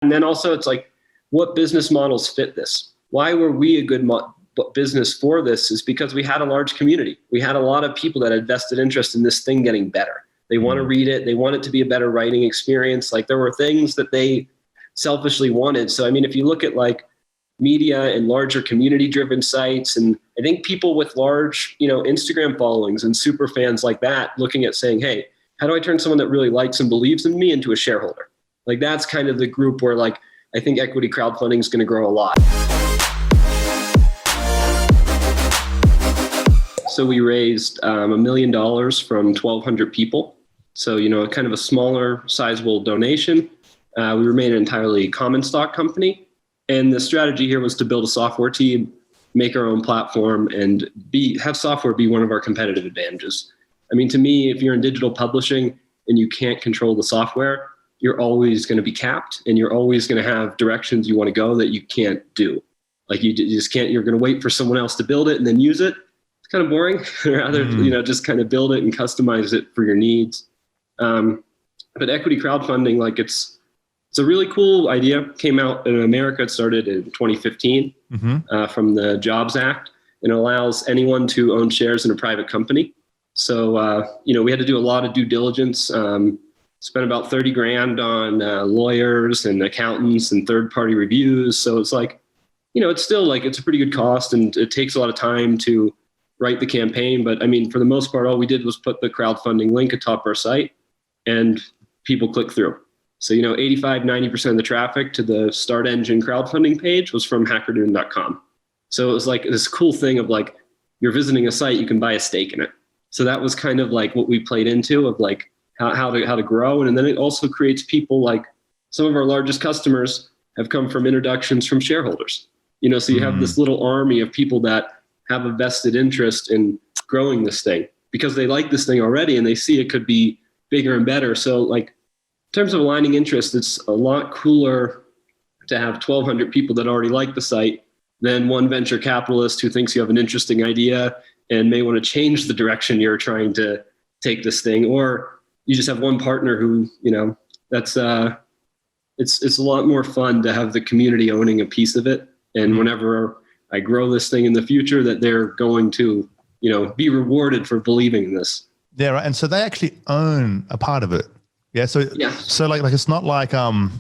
And then also it's like, what business models fit this? Why were we a good business for this? Is because we had a large community. We had a lot of people that had vested interest in this thing getting better. They want to read it. They want it to be a better writing experience. Like there were things that they selfishly wanted. So, I mean, if you look at like media and larger community driven sites, and I think people with large, Instagram followings and super fans like that, looking at saying, hey, how do I turn someone that really likes and believes in me into a shareholder? Like that's kind of the group where like, I think equity crowdfunding is going to grow a lot. So we raised $1 million from 1,200 people. So, kind of a smaller, sizable donation. We remain an entirely common stock company. And the strategy here was to build a software team, make our own platform, and have software be one of our competitive advantages. I mean, to me, if you're in digital publishing and you can't control the software, you're always going to be capped, and you're always going to have directions you want to go that you can't do. Like you just can't, you're going to wait for someone else to build it and then use it. It's kind of boring. Rather, just kind of build it and customize it for your needs. But equity crowdfunding, like it's a really cool idea. Came out in America. It started in 2015 from the Jobs Act, and it allows anyone to own shares in a private company. So, we had to do a lot of due diligence. Spent about 30 grand on lawyers and accountants and third-party reviews. So it's like, it's still like, it's a pretty good cost, and it takes a lot of time to write the campaign. But I mean, for the most part, all we did was put the crowdfunding link atop our site and people click through. So, 85, 90% of the traffic to the Start Engine crowdfunding page was from hackernoon.com. So it was like this cool thing of like, you're visiting a site, you can buy a stake in it. So that was kind of like what we played into of like, how to grow. And then it also creates people like some of our largest customers have come from introductions from shareholders. So you have this little army of people that have a vested interest in growing this thing because they like this thing already and they see it could be bigger and better. So like in terms of aligning interest, it's a lot cooler to have 1,200 people that already like the site than one venture capitalist who thinks you have an interesting idea and may want to change the direction you're trying to take this thing, or you just have one partner who, that's it's a lot more fun to have the community owning a piece of it. And whenever I grow this thing in the future, that they're going to, be rewarded for believing in this. Yeah, right. And so they actually own a part of it. Yeah. So like it's not like what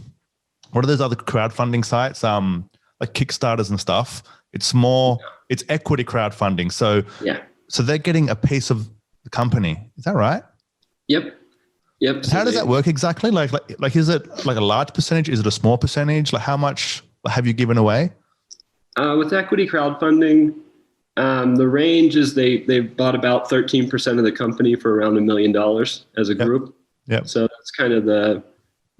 are those other crowdfunding sites? Like Kickstarters and stuff. It's more it's equity crowdfunding. So they're getting a piece of the company. Is that right? Yep. How does that work exactly? Like is it like a large percentage? Is it a small percentage? Like how much have you given away? With equity crowdfunding, the range is they've bought about 13% of the company for around $1 million as a group. Yep. So that's kind of the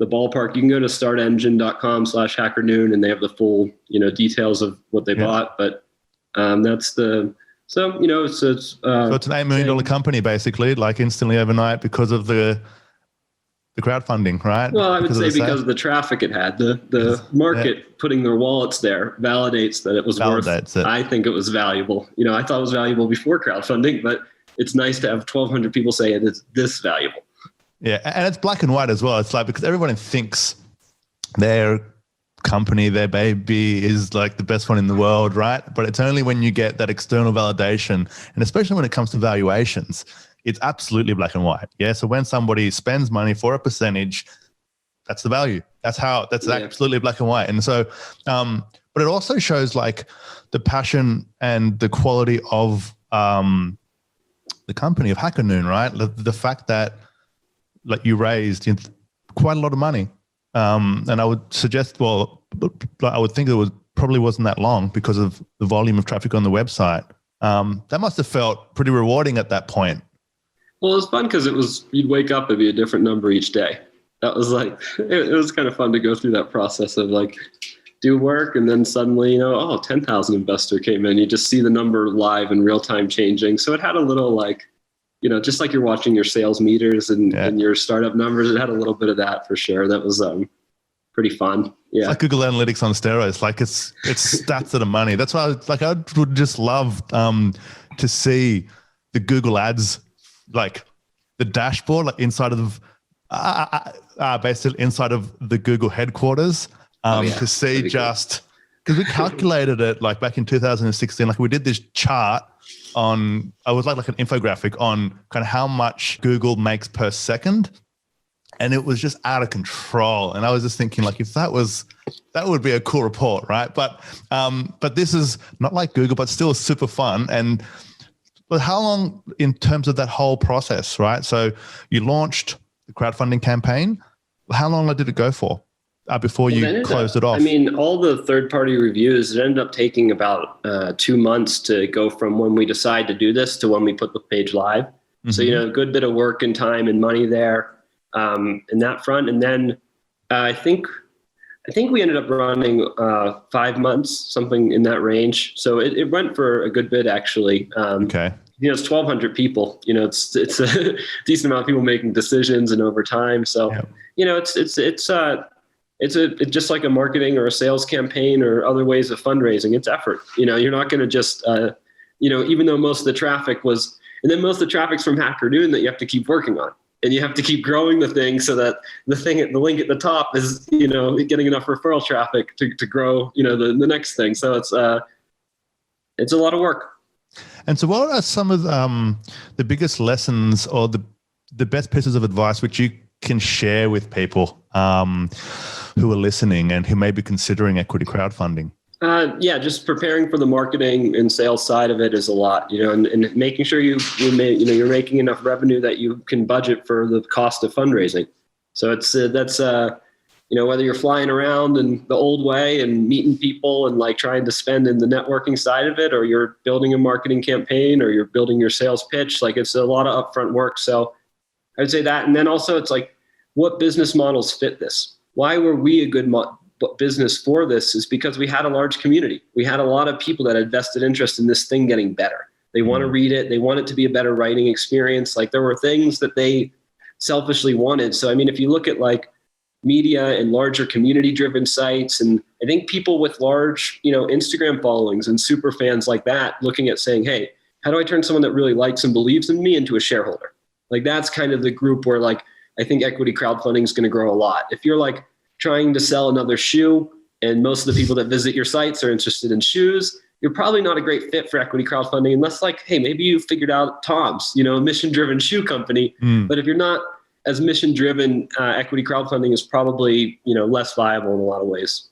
ballpark. You can go to startengine.com/hackernoon and they have the full, details of what they bought. But that's the, so, it's so it's an $8 million company basically, like instantly overnight because of the crowdfunding, right? Well, I would say because of the traffic it had, the market putting their wallets there validates that it was worth it. I think it was valuable. I thought it was valuable before crowdfunding, but it's nice to have 1,200 people say it's this valuable. Yeah. And it's black and white as well. It's like, because everyone thinks their company, their baby is like the best one in the world, right? But it's only when you get that external validation, and especially when it comes to valuations, it's absolutely black and white. Yeah. So when somebody spends money for a percentage, that's the value. That's absolutely black and white. And so, but it also shows like the passion and the quality of the company of HackerNoon, right? The fact that like you raised quite a lot of money. And I would suggest, I would think it probably wasn't that long because of the volume of traffic on the website. That must have felt pretty rewarding at that point. Well, it was fun because you'd wake up, it'd be a different number each day. That was like, it was kind of fun to go through that process of like, do work and then suddenly, 10,000 investor came in. You just see the number live in real time changing. So it had a little like, just like you're watching your sales meters and your startup numbers, it had a little bit of that for sure. That was pretty fun. Yeah. It's like Google Analytics on steroids. Like it's stats that are money. That's why I would just love to see the Google ads, like the dashboard, like inside of basically inside of the Google headquarters, to see just because we calculated it like back in 2016, like we did this chart on, I was like an infographic on kind of how much Google makes per second. And it was just out of control. And I was just thinking, like, if that would be a cool report, right? But this is not like Google, but still super fun. But how long in terms of that whole process, right? So you launched the crowdfunding campaign. How long did it go for before you closed it off? I mean, all the third-party reviews, it ended up taking about 2 months to go from when we decide to do this to when we put the page live. Mm-hmm. So, a good bit of work and time and money there. In that front. And then I think we ended up running 5 months, something in that range. So it went for a good bit, actually. Okay. It's 1,200 people. It's a decent amount of people making decisions and over time. So, it's just like a marketing or a sales campaign or other ways of fundraising. It's effort. You're not going to just, even though most of the traffic was, and then most of the traffic's from HackerNoon that you have to keep working on. And you have to keep growing the thing so that the link at the top is, getting enough referral traffic to grow, the next thing. So it's a lot of work. And so what are some of the biggest lessons or the best pieces of advice which you can share with people who are listening and who may be considering equity crowdfunding? Just preparing for the marketing and sales side of it is a lot, and making sure you're making enough revenue that you can budget for the cost of fundraising. So it's whether you're flying around in the old way and meeting people and like trying to spend in the networking side of it, or you're building a marketing campaign, or you're building your sales pitch, like it's a lot of upfront work. So I would say that, and then also it's like, what business models fit this? Why were we a good business for this? Is because we had a large community. We had a lot of people that had vested interest in this thing getting better. They want to read it. They want it to be a better writing experience. Like there were things that they selfishly wanted. So, I mean, if you look at like media and larger community driven sites, and I think people with large, Instagram followings and super fans like that, looking at saying, hey, how do I turn someone that really likes and believes in me into a shareholder? Like that's kind of the group where like, I think equity crowdfunding is going to grow a lot. If you're like trying to sell another shoe and most of the people that visit your sites are interested in shoes, you're probably not a great fit for equity crowdfunding unless like, hey, maybe you figured out Tom's, a mission-driven shoe company. But if you're not as mission-driven, equity crowdfunding is probably, less viable in a lot of ways.